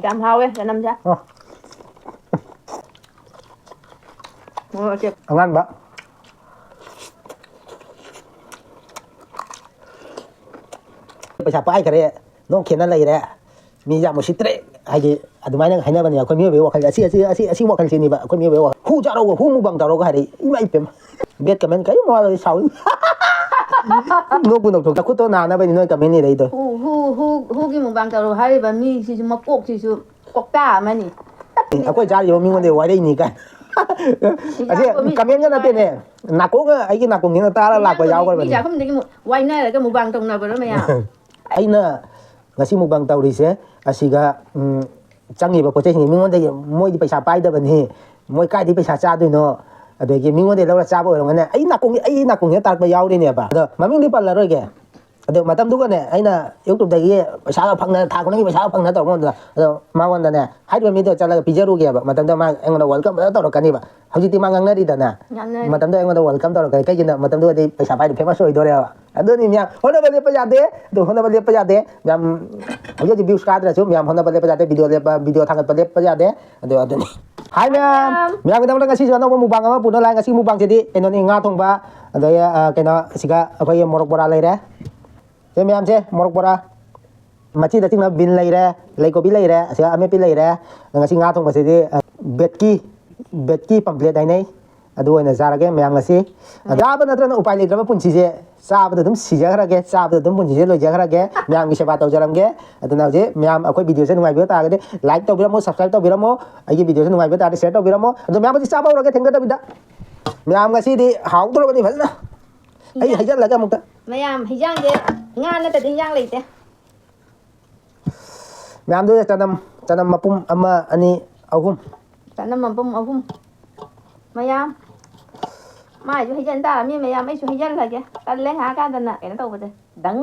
Cảm hao ấy, năm chắc. Ngon ba. Pesa pai kare no khena lai re mi ja mo sitre haji adumai nang haina bani akhoi mi be wakhal asi wakhal sini ba akhoi mi be wa hu ja ro hu mu bang ta ro ga hari imai pem bet comment kai mo la sau no bu no to ka to na na bani no comment ni dai to hu ki mu bang ta ro hari ba mi si ma kok si su kok ta ma ni akhoi ja yo mi ngon de wa dai ni ka asi comment ga na te ne na ko ga ai ki na ko ni na ta la ko yaw ga ba ni ja không được wai na là cái mu bang tong na ba ro ma ya aina ngasi mukbang tawrise asiga changi ba poche mingon de moi di paisa pai da bani moi kai di paisa cha dui no adegi mingon de laura cha bo ro ngane ai na kong tar ba yaw de ne ba ado maming di pal ro ge ado matam du ga ne aina youtube da ge paisa ga phang na tha ko ni paisa phang na to mon da ado ma wan da ne hai do mi do cha la pi jaru ge ba matam da ma engona welcome ba to ro kan ni ba hauji ti ma ngang na di da na matam da engona welcome to ro kai jina matam du di paisa pai famous oi do re ba ado ni nya hona ba le pa ja de do hona ba le pa ja de nyam hauji views ka da chu nyam hona ba le pa ja de video thang pa le pa ja de ado ni hai nyam da ngasi so no mubang ma pu no lai ngasi mubang je di eno ni nga thong ba ado ya kena siga akhoi morok bora lai re se nyam se morok bora machi da ching na bin lai re lai ko bi lai re sia ame pi lai re ngasi nga thong ba se di betki pamphlet dai nei adu oina zarage myam ngasi daba natrana upai letraba punchi je sabada dum sijagrage sabada dum punchi je lojagrage myam gi seba taw jaramge aduna je myam akoi video se nungai beta agade like taw biramo subscribe taw biramo agi video se nungai beta share taw biramo adu myam ji saba urage thenga da bida myam ngasi di haw to bani phasna ai hajal laga mukta mayam hijang je ngan na ta ding yang leite myam do tanam mapum ama ani ahum tanam mapum ahum mayam mai chú hijan ta mi mayam ai chú hijan lagi ta leng ha ka dan na cái nó tau bade dang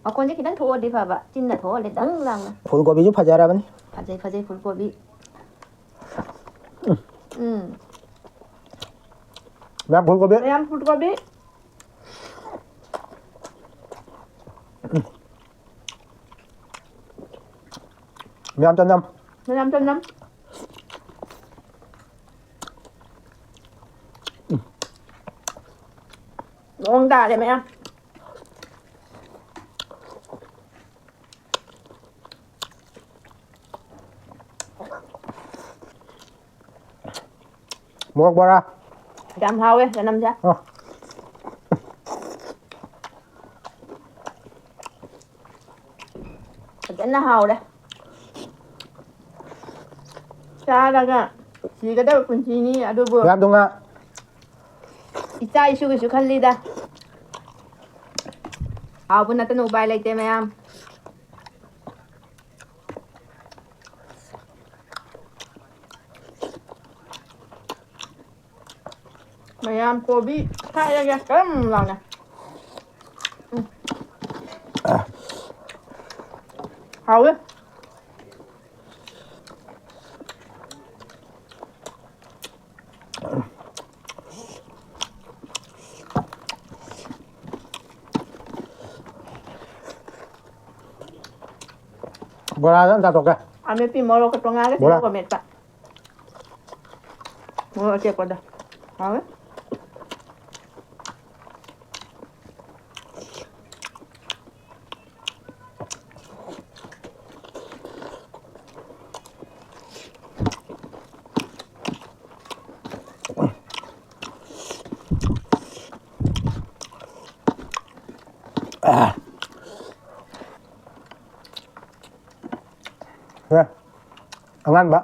mà con cái dang thua đi phải ba chin là thua le dang lang phul gobi ju phajara bani phajai phul gobi myam phul gobi mayam phul gobi myam tanam ngon ta đấy mẹ em morok bora cảm hao ấy năm chắc cái nó hao đấy cha ra cả chỉ cái đó cũng chỉ ni ada bu myam dunga ica isu kali dah hao pun nanti nubai lagi mẹ em mayam kobi khai ra kem lòng nè hao ấy bora dan ta to ka ame pi moro ke tonga ke Bola. ko meta moro ke ko da hao ấy ya angan ba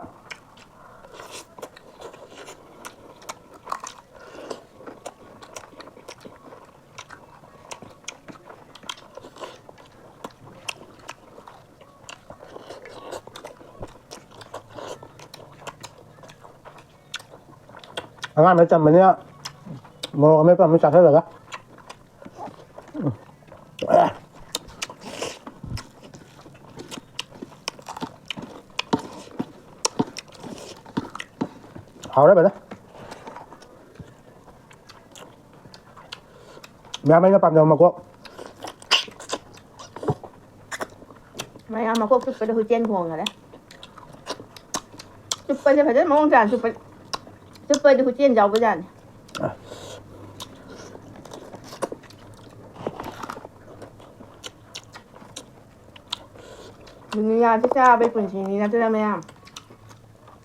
angan mấy trăm mình nhá morok mấy trăm mới chặt hết rồi đó hao đấy bạn đó mẹ mấy nó băm nhau mà cô mày ꯃꯌꯥꯝ ꯃꯀꯣꯛ ꯆꯨꯞꯄꯗ ꯍꯨꯏꯆꯦꯟ ꯈꯣꯡꯉꯔꯦ ꯆꯨꯞꯄꯁꯦ ꯐꯖꯅ ꯃꯑꯣꯡ ꯇꯥꯅ ꯆꯨꯞꯄꯗꯤ ꯍꯨꯏꯆꯦꯟ ꯌꯥꯎꯕꯖꯥꯠꯅꯤ ꯗꯨꯅꯤꯌꯥꯁꯦ ꯆꯥꯕꯩ ꯄꯨꯟꯁꯤꯅꯤ ꯅꯠꯇ꯭ꯔꯥ ꯃꯌꯥꯝ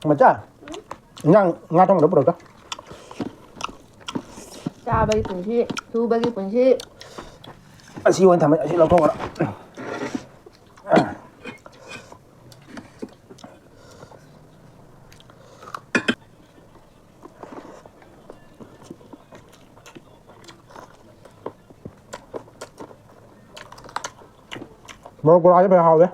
Macam nga tong da pura. ꯆꯥꯕꯒꯤ ꯄꯨꯟꯁꯤ ꯁꯨꯕꯒꯤ ꯄꯨꯟꯁꯤ Asi wan thamai asi lau thong. Mau ko ai ba hao đấy.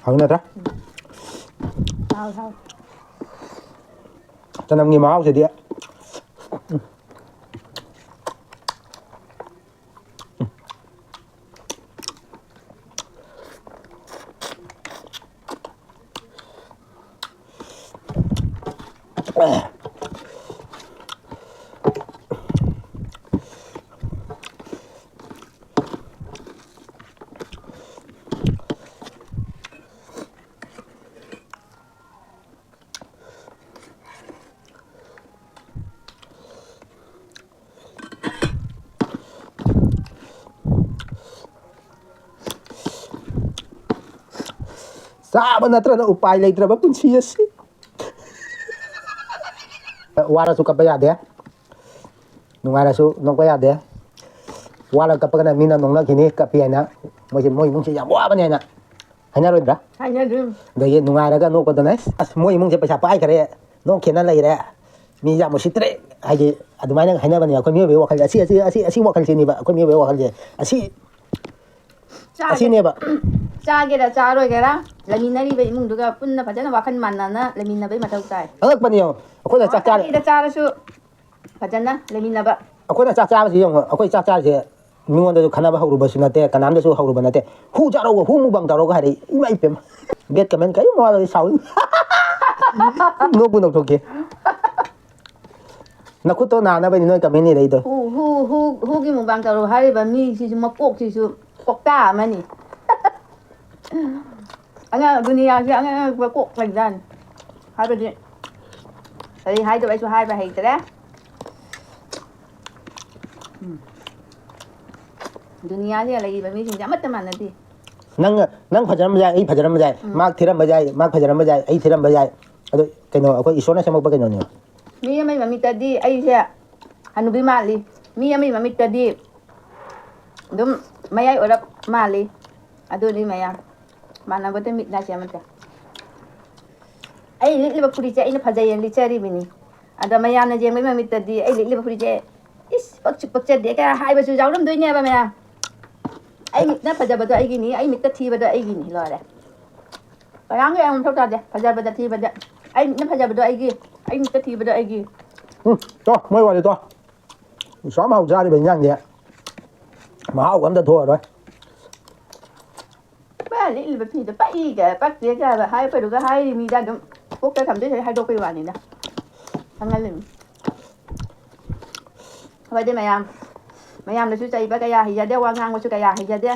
Hang na ta. Thao Tanam ngi mau dia. Sa ba na tra na upay lay tra ba punsi asi. Wara su kapaya de. Nungara su nong kaya de. Wala kapag na mina nong na kini kapaya na. Mo mong siya wa ba ne na. Hanya ro dra. Hanya dum Dai nungara ga no ko danas. As mo mong siya pa sa pai kare. No kenan lay re. Mi ya mo sitre. Haji adumai na hanya ba ne ko mi be wakal asi wakal sini ba. Ko mi be wakal je. Asi ne ba. 짜게라 짜로게라 레미나리베 이몽두가 뿐나 바자나 와칸 만나나 레미나베 마타우타이 Ang panyo. Ako na cha 이다 짜라수 바자나 레미나바 Ako na cha si yung ako cha si mingon da khana ba hawru ba sinate kanam da su hawru ba nate hu ja ro hu mu bang da ro ga hari imai pem bet kamen kai mo la sau no bu no toke na ku to na ba ni no kamen ni dai to 후기 무방자로 하리바 미시주 먹고 시주 꼭다 아마니 anga dunia si anga ko lagdan hai ba di tadi hai to ai su hai ba hai tere dunia si lagi ba mi sin jamat teman nanti nang phajaram ba jai ai phajaram ba jai mak thiram ba jai mak phajaram ba jai ai thiram ba jai ado kaino ako isona sa ba kaino ni mi mai mami tadi ai se hanubi mali mi mami tadi dum mayai orap mali ado ni maya mana bote mit na siya mata ai liba puri cha ina phajai li chari bini ada maya na je mai mami tadi ai liba puri cha is pak cha de ka hai ba su jaulam doi ne ba maya ai mit na phajaba do ai gini ai mit ta thi ba do ai gini lo re parang ge am thok ta de phajaba da thi ba da ai mit na phajaba do ai gi ai mit ta thi ba do ai gi to moi wa to xóa màu ra đi bình nhanh vậy mà hao cũng đã thua rồi ba liba phi da pai ga pak je ga ba hai pa do ga hai mi da dum ko ka tham de hai do pe wa ni na hangal lim vậy đi mày làm được chú chạy ba cái ya thì giờ đeo qua ngang qua chú cái ya thì giờ đeo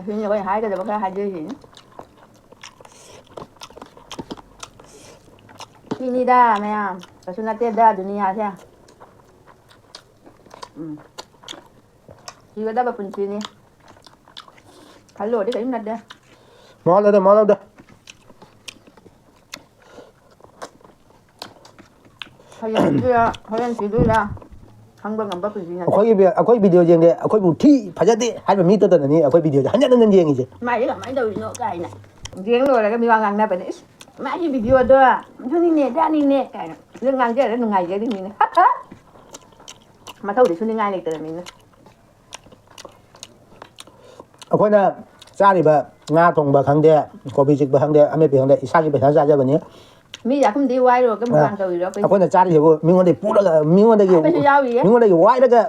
hình như vậy hai cái được cái hai dây gì ini dah mày sunat dia dah dunia saya 이거다가 분치니. 갈로 어디가 힘났대. 말하다. 허연 지도야. 한번 안 바쁜 지냐. 아코이 비디오 쟁데 아코이 부티 파자데 하이바 미터더니 아코이 비디오 한자는 쟁이지. Mày mày đâu nó cái này. Riêng rồi là cái mi ngang na bên đấy. Mày chỉ video đó. Cho nên nè, ra nè cái này. Riêng ngang chứ là nó ngày cái đi mình. Mà thôi để cho nên ngay này từ mình. 아코이나 짜리바 nga thongba khangde kobi jikba khangde ame bi khangde isagi be thaja ja bani Mi giờ không đi quay rồi cái mukbang tàu đó. akoina chari yego mingonde pura mingonde ge Bây giờ gì á? mingonde ge wai daga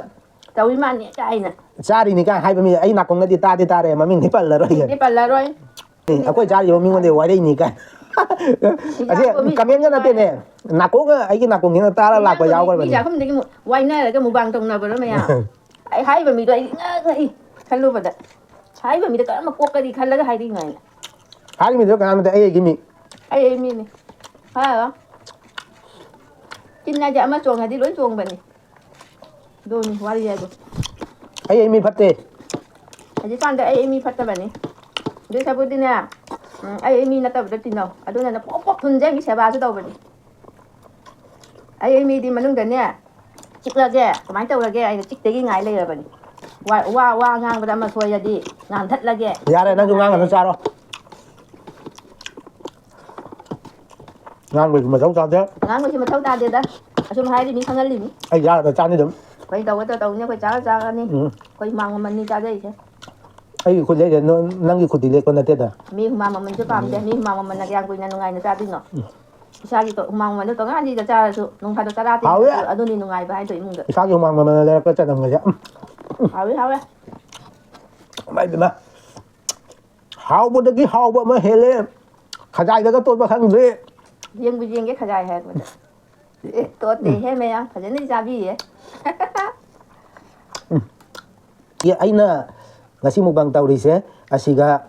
Tàu đi man nè cái này. chari ni ka haiba mi ai na kong di ta re maming ni pal la ro Đi ye bật là rồi. akoi chari yego mingonde wai dei ni ka ase kamien ga na te ne na ko ga ai ki na kong ni ta la ko yaw ko Bây giờ không đi cái quay này là cái mukbang tàu nào rồi mày à. Ai hay và mi đây ngơ khăn luôn vậy đó. Hay và mi cái mà quốc cái đi khăn là cái hay đi ngay. hari mi do ka na ai gi mi Ai mi này. Hả? Chín nhà dạ mà chuồng hay đi lối chuồng vậy này. Đồ này quá đi rồi. ai mi phatte Aje sanda ai mi fatta bane. Dia sabutin na. Ai mi na tabu tino. Aduna na pop tunjang ki seba su daw bane. Ai mi di manung dan ya. Chik lage, kamai taw lage ai chik tegi ngai le bane. Wa ngang bada ma soya di. Ngang that lage. yare na ju ngang na cha ro ngang bi ma cha de Ngang ko si ma taw ta de da. Asum hai di mi kangal li mi. ai ya da cha ni dum Koi taw nya koi cha ni. Koi mang man ni cha de che. ai ko le no nang gi khudi le ko na te da Mi mang man chu pam de, mi mang man na yang koi na ngai na cha di no. Isa gi to mang man to ngan di cha su nung pha to ta da ti. Aduni nungai ba hai to imung de. sa gi mang ma le ko cha nam ga ja Hawe. mai bi ma hao bo da gi hao bo ma hele khajai da ka to ba khang re Riêng với riêng cái khả hết rồi. Tốt để hết mày à, phải đến đi ra bi ấy. ye ai na ngasi mu bang tau ri se asiga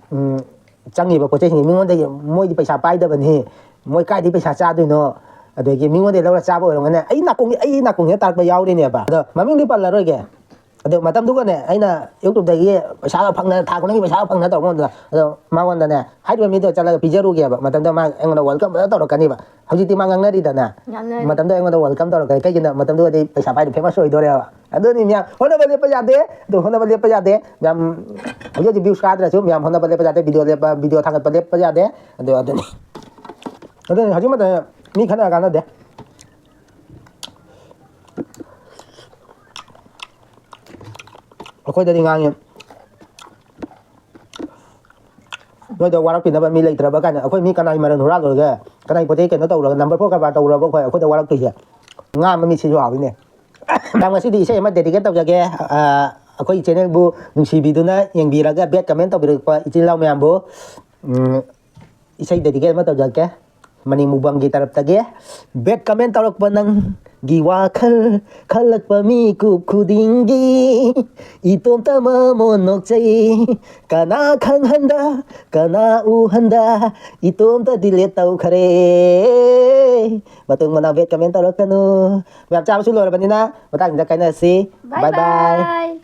changi ba ko che hingi mingon de moi di paisa pai da ban hi moi kai di paisa cha du no ade gi mingon de la cha bo ro ngane ai na kong ta ba yaw de ne ba da maming di pal la ro ge ade matam du ga ne ai na youtube da gi paisa la phang na tha ko ngi paisa phang na to ngon da ado ma wan da ne hai do mi to cha la pijaru ge ba matam da ma ang da welcome da to ro kan ni ba hauji ti ma ngang na di da na matam da ang da welcome to ro kai jin da matam du di paisa pai de famous hoi do re ba ado ni mya hona ba le pa ja de do hona ba le pa ja de mya hauji ji views ka da chu mya hona ba le pa ja de video thang pa le pa ja de ado ni hauji ma da mi khana ga na de akwai da ngang noi da warak pin da mi lai tra ba kan akwai mi kanai maran hura lo ga kanai pote ke no to lo number 4 ka ba to lo ba akwai da warak tu ya nga ma mi chi wa ni ne dam ga si di se ma dedicate to ga akwai channel bu nung si bi du na yang bi ra ga bet comment to bi pa ichi lau me am bu isai dedicate ma to ga ke mani mubang gitar tage bet comment to pa nang giwakal khalak pa mi kup khudingi itom tama monok chai kana khang handa kana u handa itom ta dilet tau khare batung mana bet comment to kanu web cha su lo ba ni na batang da kai na si bye bye